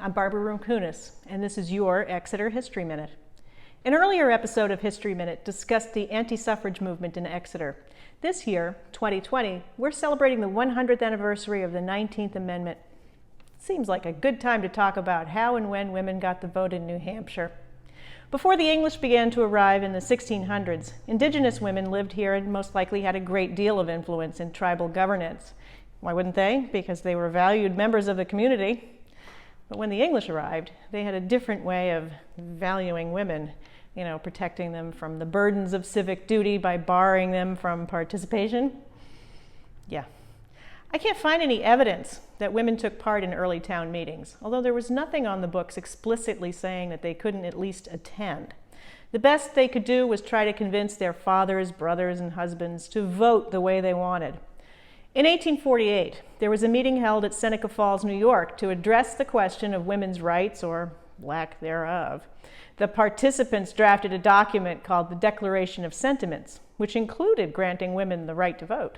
I'm Barbara Rimkunis, and this is your Exeter History Minute. An earlier episode of History Minute discussed the anti-suffrage movement in Exeter. This year, 2020, we're celebrating the 100th anniversary of the 19th Amendment. Seems like a good time to talk about how and when women got the vote in New Hampshire. Before the English began to arrive in the 1600s, indigenous women lived here and most likely had a great deal of influence in tribal governance. Why wouldn't they? Because they were valued members of the community. But when the English arrived, they had a different way of valuing women, protecting them from the burdens of civic duty by barring them from participation. Yeah. I can't find any evidence that women took part in early town meetings, although there was nothing on the books explicitly saying that they couldn't at least attend. The best they could do was try to convince their fathers, brothers, and husbands to vote the way they wanted. In 1848, there was a meeting held at Seneca Falls, New York, to address the question of women's rights, or lack thereof. The participants drafted a document called the Declaration of Sentiments, which included granting women the right to vote.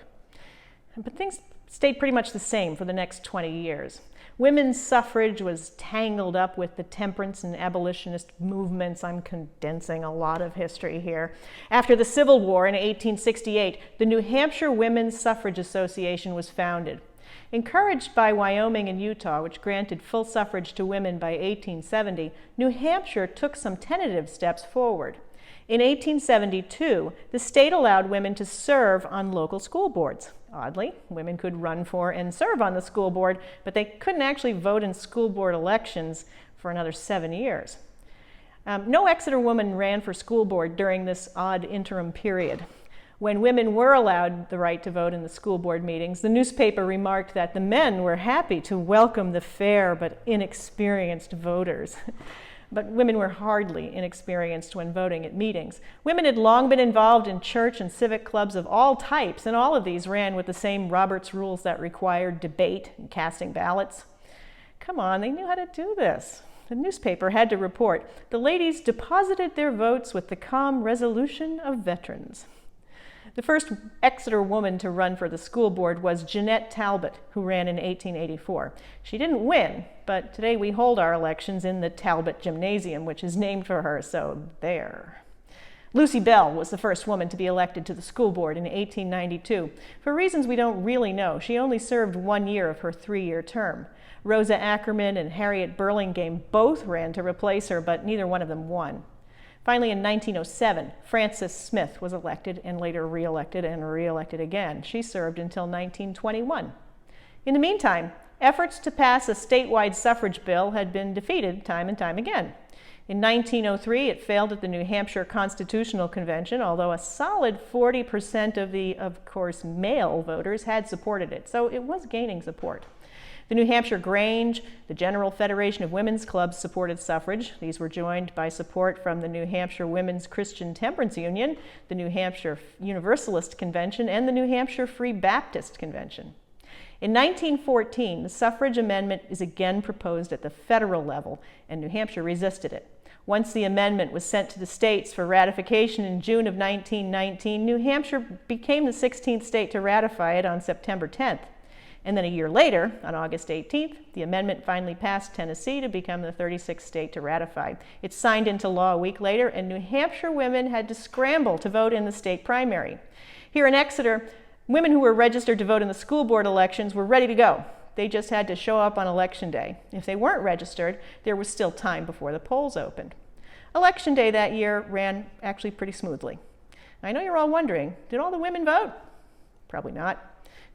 But things stayed pretty much the same for the next 20 years. Women's suffrage was tangled up with the temperance and abolitionist movements. I'm condensing a lot of history here. After the Civil War in 1868, the New Hampshire Women's Suffrage Association was founded. Encouraged by Wyoming and Utah, which granted full suffrage to women by 1870, New Hampshire took some tentative steps forward. In 1872, the state allowed women to serve on local school boards. Oddly, women could run for and serve on the school board, but they couldn't actually vote in school board elections for another 7 years. No Exeter woman ran for school board during this odd interim period. When women were allowed the right to vote in the school board meetings, the newspaper remarked that the men were happy to welcome the fair but inexperienced voters. But women were hardly inexperienced when voting at meetings. Women had long been involved in church and civic clubs of all types, and all of these ran with the same Roberts rules that required debate and casting ballots. Come on, they knew how to do this. The newspaper had to report, the ladies deposited their votes with the calm resolution of veterans. The first Exeter woman to run for the school board was Jeanette Talbot, who ran in 1884. She didn't win, but today we hold our elections in the Talbot Gymnasium, which is named for her, so there. Lucy Bell was the first woman to be elected to the school board in 1892. For reasons we don't really know, she only served 1 year of her 3-year term. Rosa Ackerman and Harriet Burlingame both ran to replace her, but neither one of them won. Finally, in 1907, Frances Smith was elected and later re-elected and re-elected again. She served until 1921. In the meantime, efforts to pass a statewide suffrage bill had been defeated time and time again. In 1903, it failed at the New Hampshire Constitutional Convention, although a solid 40% of the, of course, male voters had supported it, so it was gaining support. The New Hampshire Grange, the General Federation of Women's Clubs supported suffrage. These were joined by support from the New Hampshire Women's Christian Temperance Union, the New Hampshire Universalist Convention, and the New Hampshire Free Baptist Convention. In 1914, the suffrage amendment is again proposed at the federal level, and New Hampshire resisted it. Once the amendment was sent to the states for ratification in June of 1919, New Hampshire became the 16th state to ratify it on September 10th. And then a year later, on August 18th, the amendment finally passed Tennessee to become the 36th state to ratify. It signed into law a week later, and New Hampshire women had to scramble to vote in the state primary. Here in Exeter, women who were registered to vote in the school board elections were ready to go. They just had to show up on election day. If they weren't registered, there was still time before the polls opened. Election day that year ran actually pretty smoothly. I know you're all wondering, did all the women vote? Probably not.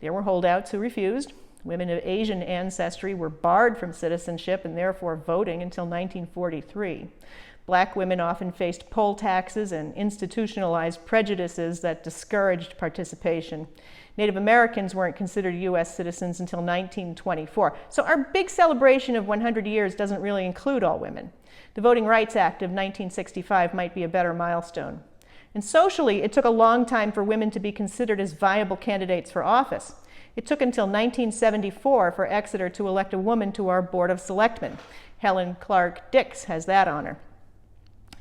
There were holdouts who refused. Women of Asian ancestry were barred from citizenship and therefore voting until 1943. Black women often faced poll taxes and institutionalized prejudices that discouraged participation. Native Americans weren't considered U.S. citizens until 1924. So our big celebration of 100 years doesn't really include all women. The Voting Rights Act of 1965 might be a better milestone. And socially, it took a long time for women to be considered as viable candidates for office. It took until 1974 for Exeter to elect a woman to our Board of Selectmen. Helen Clark Dix has that honor.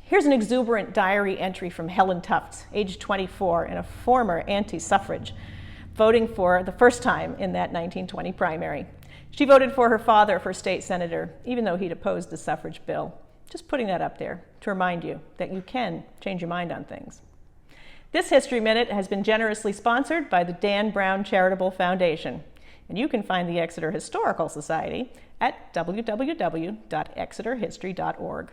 Here's an exuberant diary entry from Helen Tufts, age 24, and a former anti-suffrage, voting for the first time in that 1920 primary. She voted for her father for state senator, even though he'd opposed the suffrage bill. Just putting that up there to remind you that you can change your mind on things. This History Minute has been generously sponsored by the Dan Brown Charitable Foundation, and you can find the Exeter Historical Society at www.exeterhistory.org.